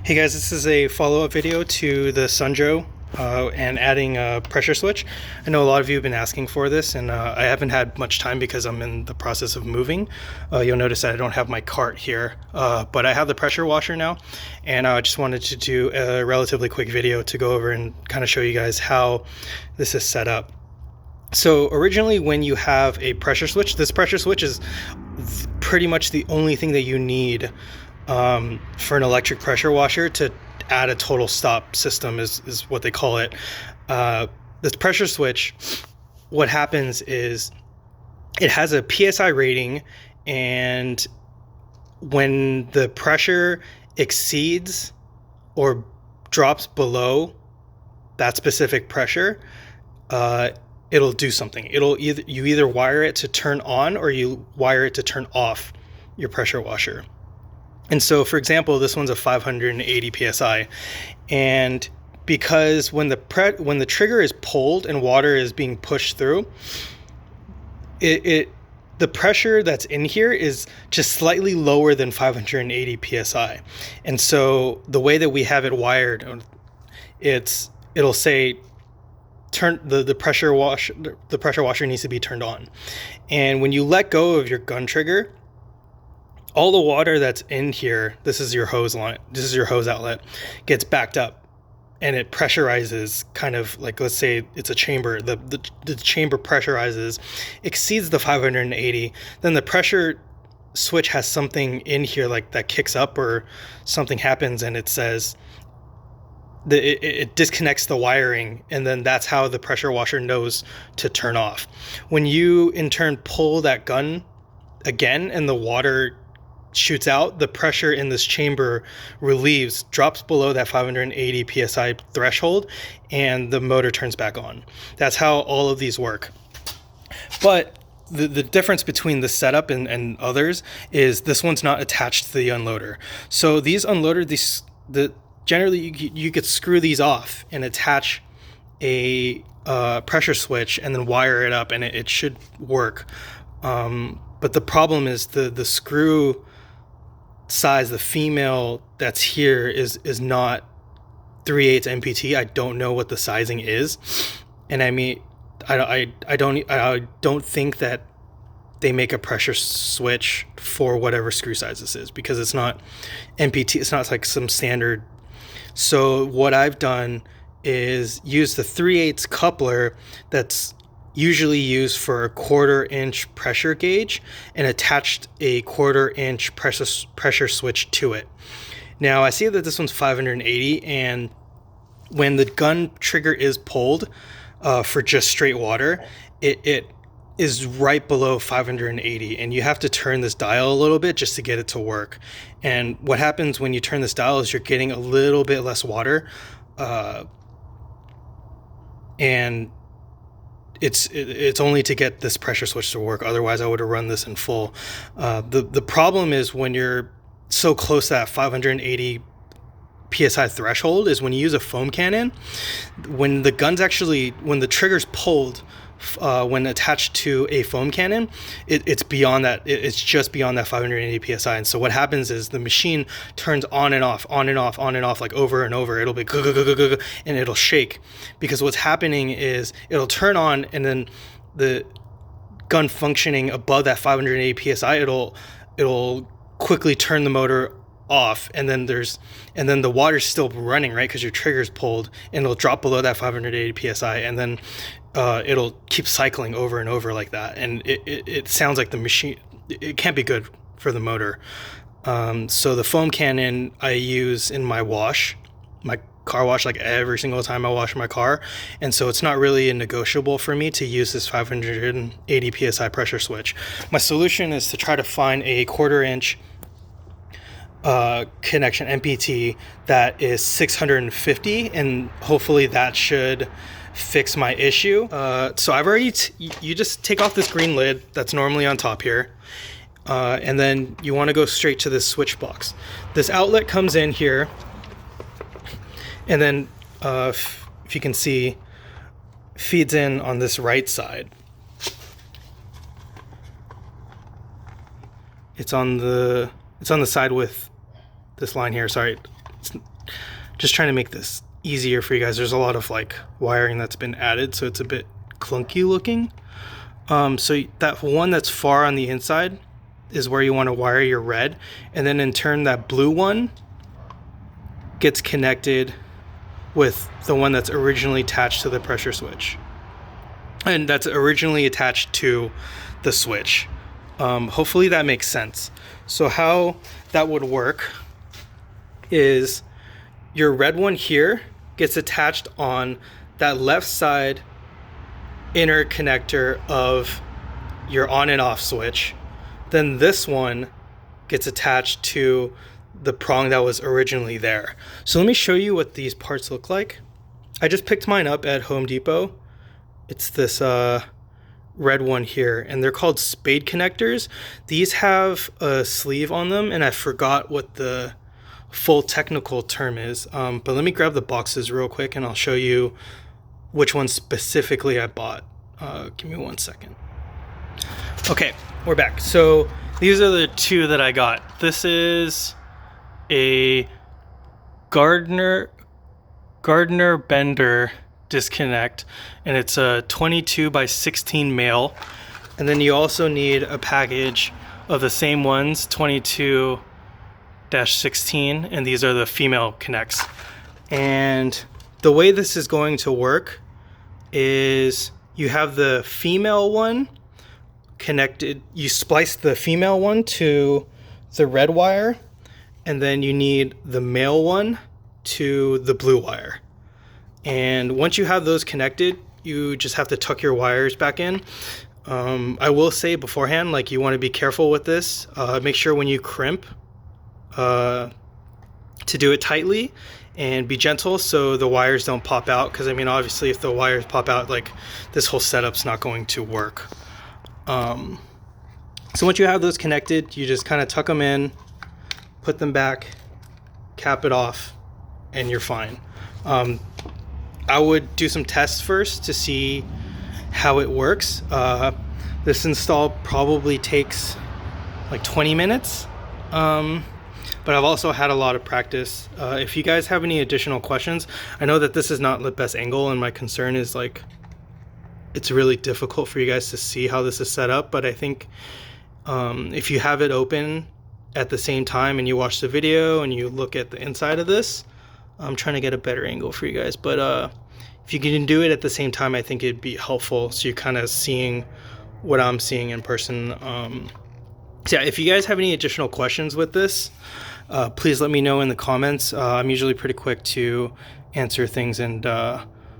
Hey guys, this is a follow-up video to the Sunjo and adding a pressure switch. I know a lot of you have been asking for this, and I haven't had much time because I'm in the process of moving. You'll notice that I don't have my cart here, but I have the pressure washer now, and I just wanted to do a relatively quick video to go over and kind of show you guys how this is set up. So originally, when you have a pressure switch, this pressure switch is pretty much the only thing that you need for an electric pressure washer to add a total stop system is what they call it. This pressure switch, what happens is it has a PSI rating, and when the pressure exceeds or drops below that specific pressure, it'll do something. You either wire it to turn on or you wire it to turn off your pressure washer. And so, for example, this one's a 580 psi, and because when the trigger is pulled and water is being pushed through, the pressure that's in here is just slightly lower than 580 psi. And so the way that we have it wired, it'll say turn the pressure washer needs to be turned on, and when you let go of your gun trigger, all the water that's in here, this is your hose line, this is your hose outlet, gets backed up, and it pressurizes, kind of like, let's say it's a chamber, the chamber pressurizes, exceeds the 580, then the pressure switch has something in here like that kicks up or something happens, and it says it disconnects the wiring, and then that's how the pressure washer knows to turn off. When you in turn pull that gun again and the water shoots out, the pressure in this chamber relieves, drops below that 580 psi threshold, and the motor turns back on. That's how all of these work. But the difference between the setup and others is this one's not attached to the unloader. So these unloaders, generally you could screw these off and attach a pressure switch and then wire it up, and it should work. But the problem is the screw size, the female that's here is not 3/8 MPT. I don't know what the sizing is, and I mean, I don't think that they make a pressure switch for whatever screw size this is, because it's not MPT. It's not like some standard. So what I've done is use the 3/8 coupler that's usually used for a 1/4-inch pressure gauge, and attached a 1/4-inch pressure switch to it. Now I see that this one's 580, and when the gun trigger is pulled for just straight water, it is right below 580, and you have to turn this dial a little bit just to get it to work. And what happens when you turn this dial is you're getting a little bit less water, and it's only to get this pressure switch to work. Otherwise I would have run this in full. The problem is when you're so close to that 580 psi threshold is when you use a foam cannon. When the trigger's pulled, when attached to a foam cannon, it's beyond that. It's just beyond that 580 psi. And so what happens is the machine turns on and off, on and off, on and off, like over and over. It'll be and it'll shake, because what's happening is it'll turn on, and then the gun functioning above that 580 psi, it'll quickly turn the motor off, and then the water's still running, right, because your trigger's pulled, and it'll drop below that 580 psi, and then it'll keep cycling over and over like that, and it sounds like the machine, it can't be good for the motor. So the foam cannon I use in my car wash, like every single time I wash my car, and so it's not really negotiable for me to use this 580 psi pressure switch. My solution is to try to find a 1/4-inch connection MPT that is 650, and hopefully that should fix my issue. So I've already you just take off this green lid that's normally on top here, and then you want to go straight to this switch box. This outlet comes in here, and then if you can see, feeds in on this right side. It's on the side with this line here. Sorry, just trying to make this easier for you guys. There's a lot of like wiring that's been added, so it's a bit clunky looking. So that one that's far on the inside is where you want to wire your red, and then in turn that blue one gets connected with the one that's originally attached to the pressure switch, and that's originally attached to the switch. Hopefully that makes sense. So how that would work is your red one here gets attached on that left side inner connector of your on and off switch. Then this one gets attached to the prong that was originally there. So let me show you what these parts look like. I just picked mine up at Home Depot. It's this red one here, and they're called spade connectors. These have a sleeve on them, and I forgot what the full technical term is, but let me grab the boxes real quick and I'll show you which one specifically I bought. Give me 1 second. Okay, we're back. So these are the two that I got. This is a Gardner Bender disconnect, and it's a 22 by 16 male. And then you also need a package of the same ones, 22-16, and these are the female connects. And the way this is going to work is you have the female one connected, you splice the female one to the red wire, and then you need the male one to the blue wire. And once you have those connected, you just have to tuck your wires back in. I will say beforehand, like, you want to be careful with this. Make sure when you crimp to do it tightly, and be gentle so the wires don't pop out, because I mean, obviously if the wires pop out, like, this whole setup's not going to work. So once you have those connected, you just kind of tuck them in, put them back, cap it off, and you're fine. I would do some tests first to see how it works. This install probably takes like 20 minutes. But I've also had a lot of practice. If you guys have any additional questions, I know that this is not the best angle, and my concern is, like, it's really difficult for you guys to see how this is set up, but I think if you have it open at the same time and you watch the video and you look at the inside of this, I'm trying to get a better angle for you guys, but if you can do it at the same time, I think it'd be helpful, so you're kind of seeing what I'm seeing in person. So yeah, if you guys have any additional questions with this, please let me know in the comments. I'm usually pretty quick to answer things, and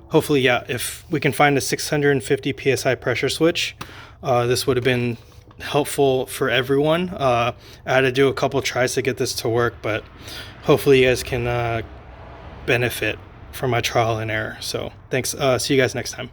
hopefully, yeah, if we can find a 650 PSI pressure switch, this would have been helpful for everyone. I had to do a couple tries to get this to work, but hopefully you guys can benefit from my trial and error. So thanks. See you guys next time.